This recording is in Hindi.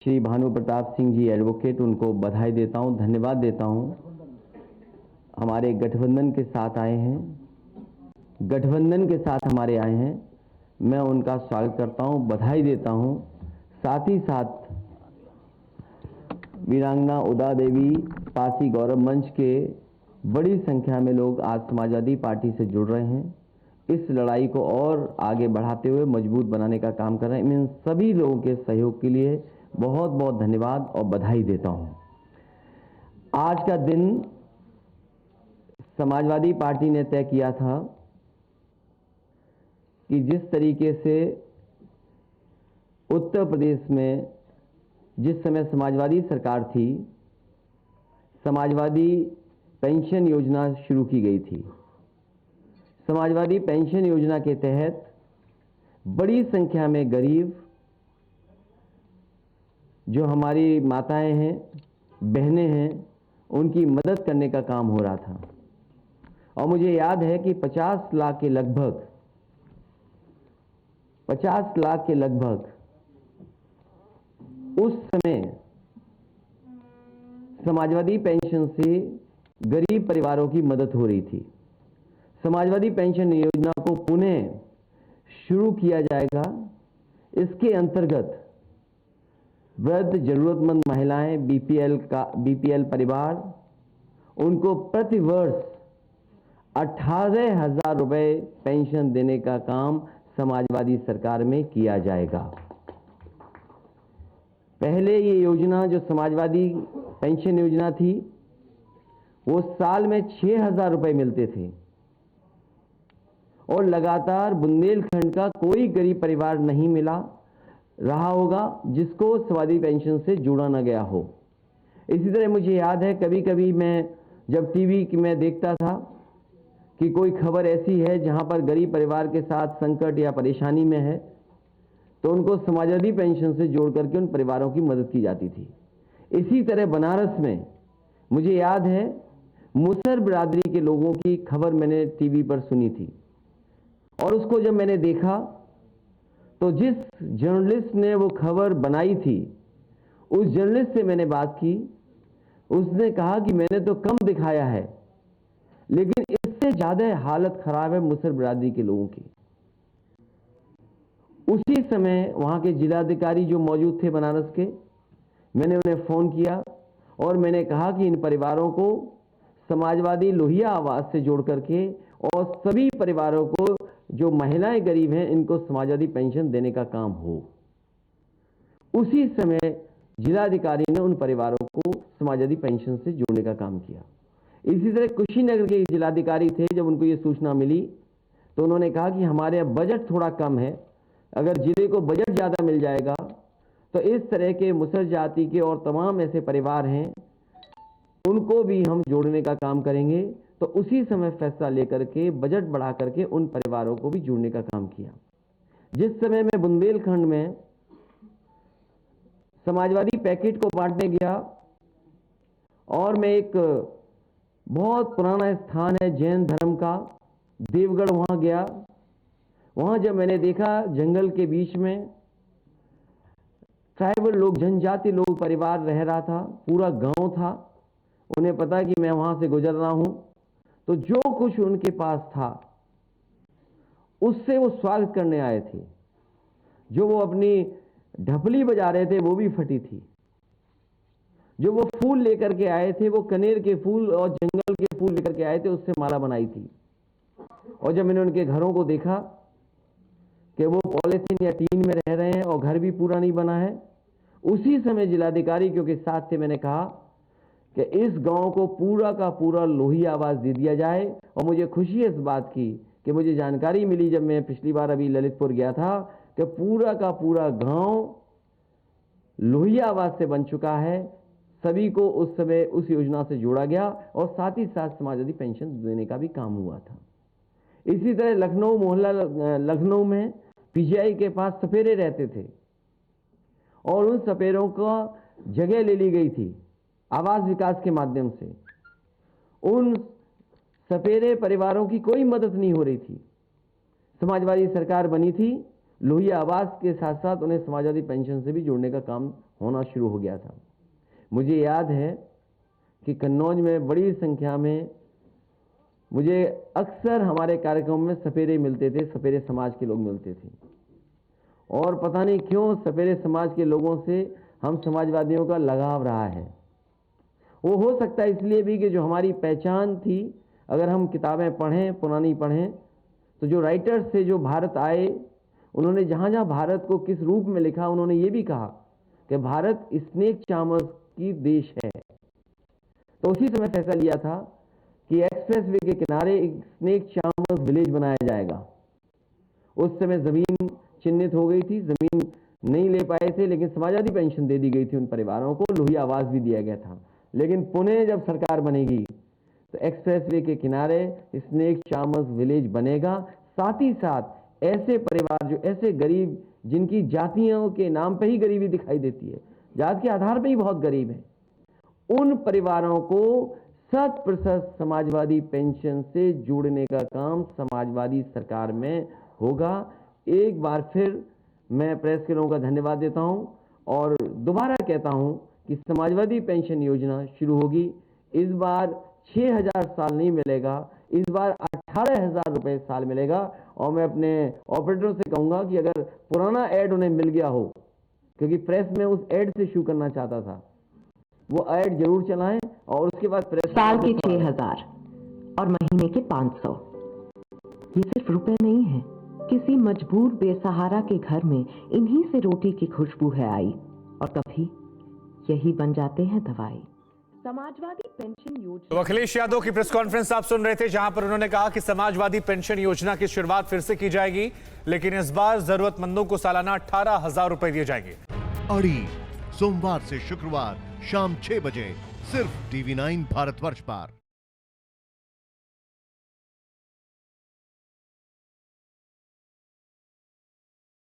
श्री भानु प्रताप सिंह जी एडवोकेट, उनको बधाई देता हूं, धन्यवाद देता हूं। हमारे गठबंधन के साथ आए हैं, गठबंधन के साथ हमारे आए हैं। मैं उनका स्वागत करता हूं, बधाई देता हूं। साथ ही साथ वीरांगना उदा देवी पासी गौरव मंच के बड़ी संख्या में लोग आज समाजवादी पार्टी से जुड़ रहे हैं। इस लड़ाई को और आगे बढ़ाते हुए मजबूत बनाने का काम कर रहे हैं। इन सभी लोगों के सहयोग के लिए बहुत बहुत धन्यवाद और बधाई देता हूं। आज का दिन समाजवादी पार्टी ने तय किया था कि जिस तरीके से उत्तर प्रदेश में जिस समय समाजवादी सरकार थी, समाजवादी पेंशन योजना शुरू की गई थी। समाजवादी पेंशन योजना के तहत बड़ी संख्या में गरीब, जो हमारी माताएं हैं, बहनें हैं, उनकी मदद करने का काम हो रहा था। और मुझे याद है कि 50 लाख के लगभग उस समय समाजवादी पेंशन से गरीब परिवारों की मदद हो रही थी। समाजवादी पेंशन योजना को पुनः शुरू किया जाएगा। इसके अंतर्गत वृद्ध, जरूरतमंद महिलाएं, बीपीएल परिवार, उनको प्रति वर्ष 18,000 रुपए पेंशन देने का काम समाजवादी सरकार में किया जाएगा। पहले ये योजना, जो समाजवादी पेंशन योजना थी, वो साल में 6,000 रुपए मिलते थे और लगातार बुंदेलखंड का कोई गरीब परिवार नहीं मिला रहा होगा जिसको समाजवादी पेंशन से जोड़ा न गया हो। इसी तरह मुझे याद है, कभी कभी मैं जब टीवी में देखता था कि कोई खबर ऐसी है जहां पर गरीब परिवार के साथ संकट या परेशानी में है, तो उनको समाजवादी पेंशन से जोड़ करके उन परिवारों की मदद की जाती थी। इसी तरह बनारस में मुझे याद है, मुसहर बिरादरी के लोगों की खबर मैंने टीवी पर सुनी थी और उसको जब मैंने देखा तो जिस जर्नलिस्ट ने वो खबर बनाई थी, उस जर्नलिस्ट से मैंने बात की। उसने कहा कि मैंने तो कम दिखाया है, लेकिन इससे ज्यादा हालत खराब है मुसहर बिरादरी के लोगों की। उसी समय वहां के जिलाधिकारी जो मौजूद थे बनारस के, मैंने उन्हें फोन किया और मैंने कहा कि इन परिवारों को समाजवादी लोहिया आवास से जोड़ करके और सभी परिवारों को, जो महिलाएं गरीब हैं, इनको समाजवादी पेंशन देने का काम हो। उसी समय जिलाधिकारी ने उन परिवारों को समाजवादी पेंशन से जोड़ने का काम किया। इसी तरह कुशीनगर के जिलाधिकारी थे, जब उनको ये सूचना मिली तो उन्होंने कहा कि हमारे यहाँ बजट थोड़ा कम है, अगर जिले को बजट ज्यादा मिल जाएगा तो इस तरह के मुसहर जाति के और तमाम ऐसे परिवार हैं, उनको भी हम जोड़ने का काम करेंगे। तो उसी समय फैसला लेकर के बजट बढ़ा करके उन परिवारों को भी जोड़ने का काम किया। जिस समय मैं बुंदेलखंड में समाजवादी पैकेट को बांटने गया और मैं एक बहुत पुराना स्थान है जैन धर्म का, देवगढ़, वहां गया। वहां जब मैंने देखा जंगल के बीच में ट्राइबल लोग, जनजाति लोग परिवार रह रहा था, पूरा गांव था। उन्हें पता कि मैं वहां से गुजर रहा हूं, तो जो कुछ उनके पास था उससे वो स्वागत करने आए थे। जो वो अपनी ढपली बजा रहे थे वो भी फटी थी। जो वो फूल लेकर के आए थे, वो कनेर के फूल और जंगल के फूल लेकर के आए थे, उससे माला बनाई थी। और जब मैंने उनके घरों को देखा कि वो पॉलिथीन या टीन में रह रहे हैं और घर भी पूरा नहीं बना है, उसी समय जिलाधिकारी क्योंकि साथ थे, मैंने कहा कि इस गांव को पूरा का पूरा लोहिया आवास दे दिया जाए। और मुझे खुशी है इस बात की कि मुझे जानकारी मिली जब मैं पिछली बार अभी ललितपुर गया था कि पूरा का पूरा गांव लोहिया आवास से बन चुका है। सभी को उस समय उस योजना से जोड़ा गया और साथ ही साथ समाजवादी पेंशन देने का भी काम हुआ था। इसी तरह लखनऊ मोहल्ला, लखनऊ में पीजीआई के पास सपेरे रहते थे और उन सपेरों का जगह ले ली गई थी आवास विकास के माध्यम से। उन सपेरे परिवारों की कोई मदद नहीं हो रही थी। समाजवादी सरकार बनी थी, लोहिया आवास के साथ साथ उन्हें समाजवादी पेंशन से भी जोड़ने का काम होना शुरू हो गया था। मुझे याद है कि कन्नौज में बड़ी संख्या में मुझे अक्सर हमारे कार्यक्रम में सपेरे मिलते थे, सपेरे समाज के लोग मिलते थे। और पता नहीं क्यों सपेरे समाज के लोगों से हम समाजवादियों का लगाव रहा है। वो हो सकता है इसलिए भी कि जो हमारी पहचान थी, अगर हम किताबें पढ़ें, पुरानी पढ़ें, तो जो राइटर्स थे जो भारत आए, उन्होंने जहाँ जहाँ भारत को किस रूप में लिखा, उन्होंने ये भी कहा कि भारत स्नेक चार्मर्स की देश है। तो उसी समय फैसला लिया था कि एक्सप्रेसवे के किनारे एक स्नेक चार्मर्स विलेज बनाया जाएगा। उस समय जमीन चिन्हित हो गई थी, जमीन नहीं ले पाए थे, लेकिन समाजवादी पेंशन दे दी गई थी उन परिवारों को, लोही आवास भी दिया गया था। लेकिन पुणे जब सरकार बनेगी तो एक्सप्रेसवे के किनारे स्नेक चार्मर्स विलेज बनेगा। साथ ही साथ ऐसे परिवार जो ऐसे गरीब, जिनकी जातियों के नाम पे ही गरीबी दिखाई देती है, जात के आधार पे ही बहुत गरीब है, उन परिवारों को 100% समाजवादी पेंशन से जोड़ने का काम समाजवादी सरकार में होगा। एक बार फिर मैं प्रेस के लोगों का धन्यवाद देता हूं और दोबारा कहता हूं कि समाजवादी पेंशन योजना शुरू होगी। इस बार 6,000 साल नहीं मिलेगा, इस बार 18,000 रुपए साल मिलेगा। और मैं अपने ऑपरेटर से कहूंगा कि अगर पुराना ऐड उन्हें मिल गया हो, क्योंकि प्रेस में उस ऐड से शुरू करना चाहता था, वो ऐड जरूर चलाएं और उसके बाद प्रेस साल के 6,000 और महीने के 500। ये सिर्फ रुपए नहीं है, किसी मजबूर बेसहारा के घर में इन्हीं से रोटी की खुशबू है आई, और कभी यही बन जाते हैं दवाई। समाजवादी पेंशन योजना। तो अखिलेश यादव की प्रेस कॉन्फ्रेंस आप सुन रहे थे, जहां पर उन्होंने कहा कि समाजवादी पेंशन योजना की शुरुआत फिर से की जाएगी, लेकिन इस बार जरूरतमंदों को सालाना 18,000 रुपए दिए जाएंगे। अड़ी सोमवार से शुक्रवार शाम 6 बजे सिर्फ TV9 भारतवर्ष पर।